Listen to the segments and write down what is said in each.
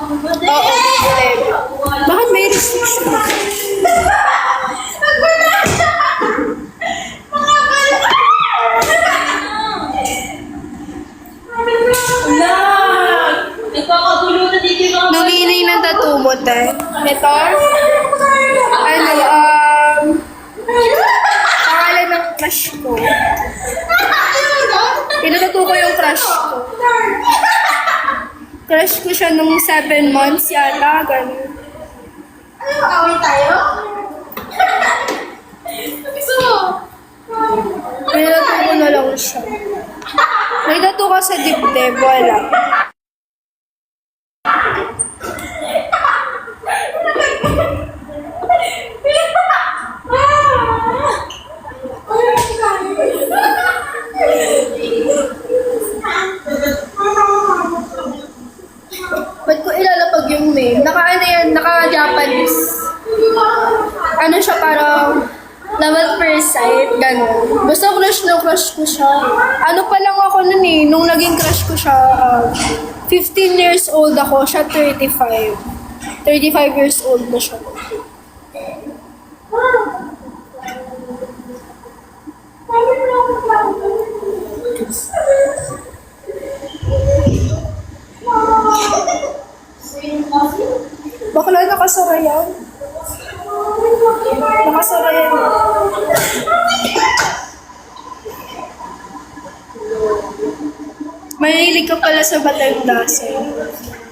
Oo, bakit may restriction? Luminay ng tattoo mo, te. Ito? Ano, pangalan ng crush ko. Pinatattoo ko yung crush ko. Crush ko siya nung 7 months yata, gano'n. Ano, mag-away tayo? Gusto mo? Pinatattoo ko na lang siya. May tattoo ka sa dibdib, wala. Ba't ko ilalapag yung name? Naka-ano yan, naka-Japanese. Ano siya, parang love at first sight, gano'n. Basta crush ko siya. Ano pa lang ako nun eh, nung naging crush ko siya, 15 years old ako, siya 35. 35 years old na siya. Bakla nakasara yan? Nakasara yan. Mahilig ka pala sa batandasan.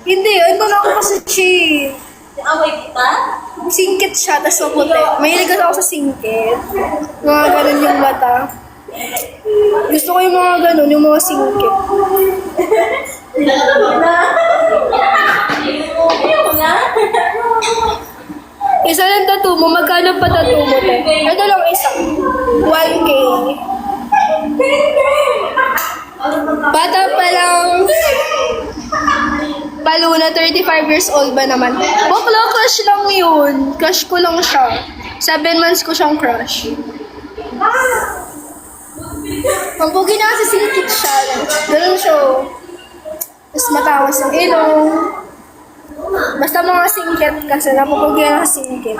Hindi, ito na ako kasi chill. Away kita? Singkit siya, tas maputi. Mahilig kasi ako sa singkit. Mga ganun yung mata. Gusto ko yung mga ganun, yung mga singkit. Isa lang tattoo mo, magkano pa tattoo mo, te? Ito lang isa. 1K. Bata pa lang. Paluna, 35 years old ba naman? Bakla, crush lang yun. Crush ko lang siya. 7 months ko siyang crush. Ang pugi na kasi singkit siya. Ganun siya. Tapos matawas yung ilong. Basta mga singkit kasi napupugi na singkit.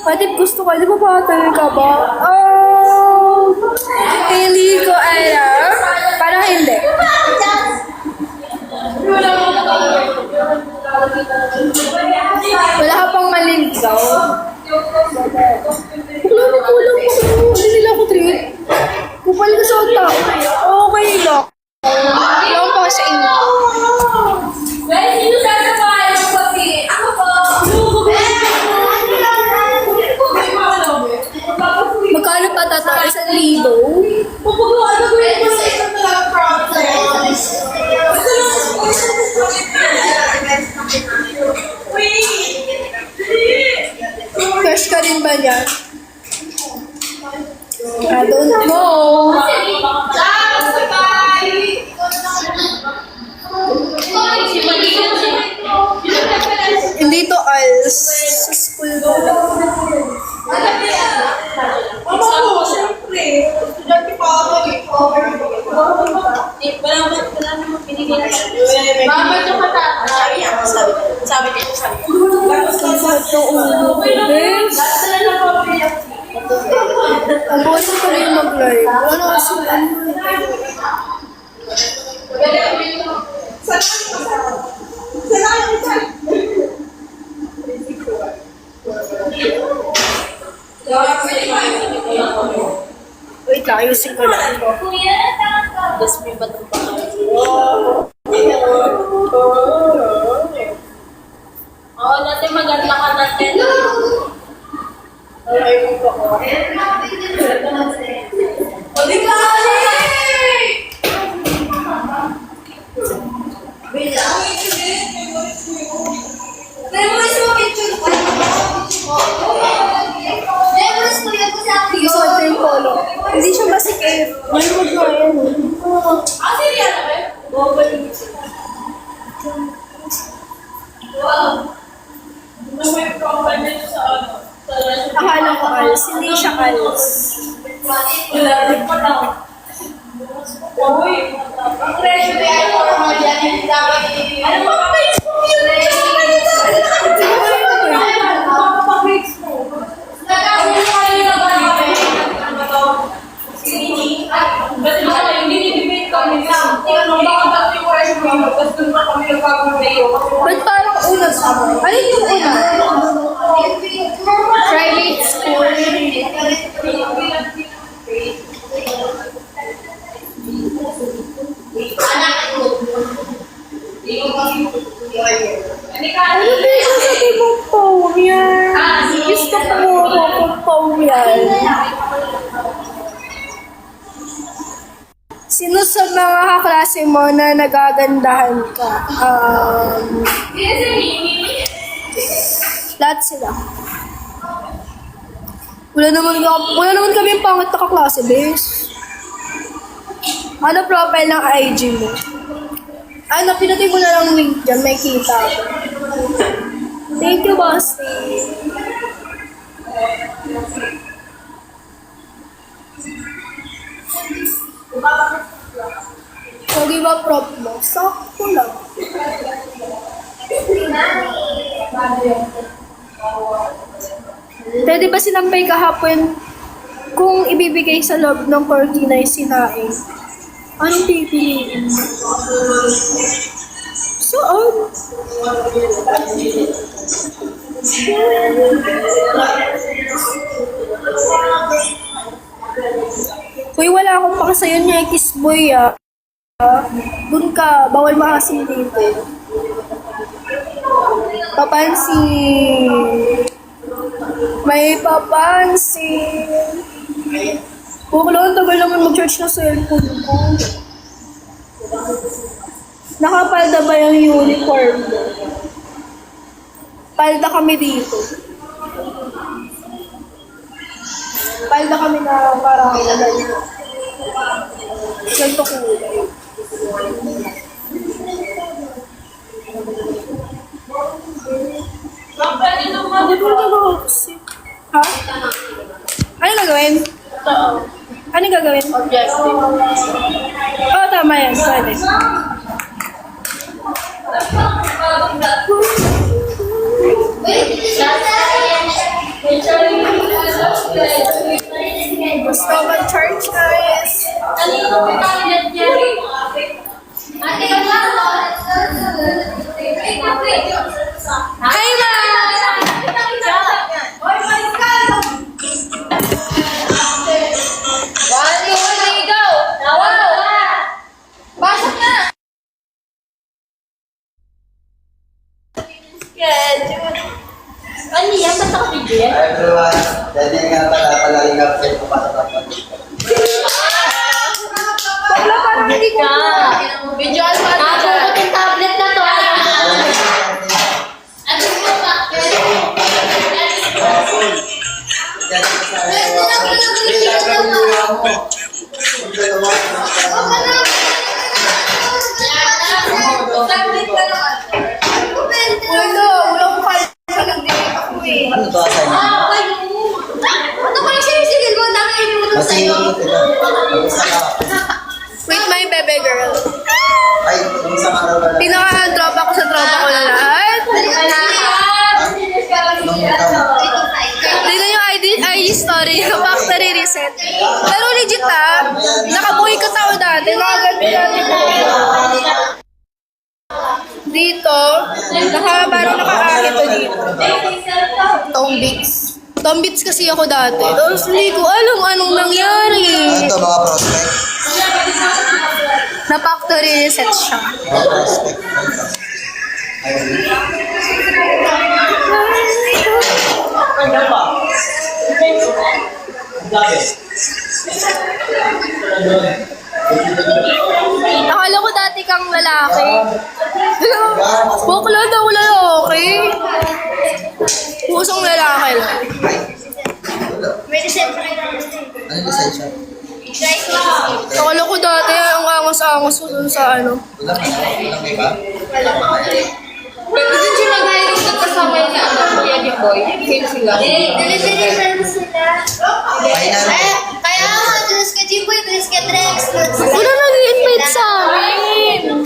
Pati gusto ko, di ba patal ka ba? Oh, hindi ko alam. Parang hindi. Wala ka pang maliligaw. Kulang mo. Hindi nila ako treat. Kupal ka sa tao. Okay lang. Lang pa sa inyo. Magkano pa tata? 1,000? Crush ka rin ba niya? I don't know. Hindi to als. Sa school ko lang. Mama ko, siyempre. Estudyante pa ako eh. Wala naman binigay na siya. Mama, ito ka sabi niya. Itong ulo ko, bes. Ang buhay ko rin mag-live. Wala kasi wait lang, ayusin ko lang. Tapos may batong pa. Oo, dati maganda ka natin. Ay, ko ko. Hindi ka! Memories mo picture ko. Memories mo yun ko sa akin. Isuot ko yung polo. Hindi siya masikip. Malimod ko yan. Serious ba? Wow. May problem nito sa ano? Akala ko als. Hindi siya als. Wala rin pa lang. Uy, ang presyo na yan para mga dyan, hindi dapat Alin yung una? Private school. Ano ba yung sabi mong poem yan? Gusto ko mo kung poem yan. Sino sa mga kaklase mo na nagagandahan ka? Lahat sila. Wala naman kami yung pangit na kaklase, bes. Ano profile ng IG mo? Ano, pinatay ko na lang link dyan, may kita ako. Thank you, boss. Sorry ba, prop mo? Sakto lang. Pwede ba sinampay kahapon kung ibibigay sa loob ng cortina yung sinaing? Anong pipiliin mo? Saan? Uy, wala akong pakasayo niya, kiss boy ah. Dun ka, bawal maasin dito. Papansin. May papansin. Buklo, ang tagal naman mag-charge na cellphone ko. Nakapalda ba yung uniform mo? Palda kami dito. Palda kami na parang ganito kulay. Hindi ko nagagawa kasi. Ha? Ano gagawin? Ano gagawin? Objective. Oo, tama yan. Pwede. Gusto ba church, guys? Hi, ma! Ano yan? Ba't nakapigil yan? Hi everyone, dahil nga palaging update ko pa sa kapatid. Wala parang hindi ko. Visual pa. Nakapukot yung tablet na to. Ano mo ba? Walang pala sa nag-date ako eh. Ano to assignment? Ano ko yung sinisigil mo? Dami yung minuto Kasi sa'yo. yung ito, mag-isa ka. Wait, my bebe girl. Ay, yung isang araw na lang. Pinaka-tropa ko sa tropa ko na lahat. Nung ikaw, Tingnan yung IG story, factory reset. Pero legit nakabuhay ka tao dati, nakaganti dati ko. Dito, parang naka-akit to dito. Tombits. Tombits kasi ako dati. Tapos hindi ko alam anong nangyari. ano to mga prospect? Na factory reset siya. Mga prospect. Ayun. Akala ko dati kang lalaki. Bukla daw lalaki. Pusong lalaki lang. May reset pa kayo. Ano yung lisensya? Akala ko dati ang angas-angas ko dun sa ano. Walang iba? Pwede din siya mag-hiring sa kasama yung kuya ni Boy. Same sila. Delivery service sila. Kaya nga, dulas ka Jimboy, dulas ka Drex. Wala nag-invite sa amin.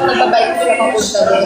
Nagbabayad sila papunta din.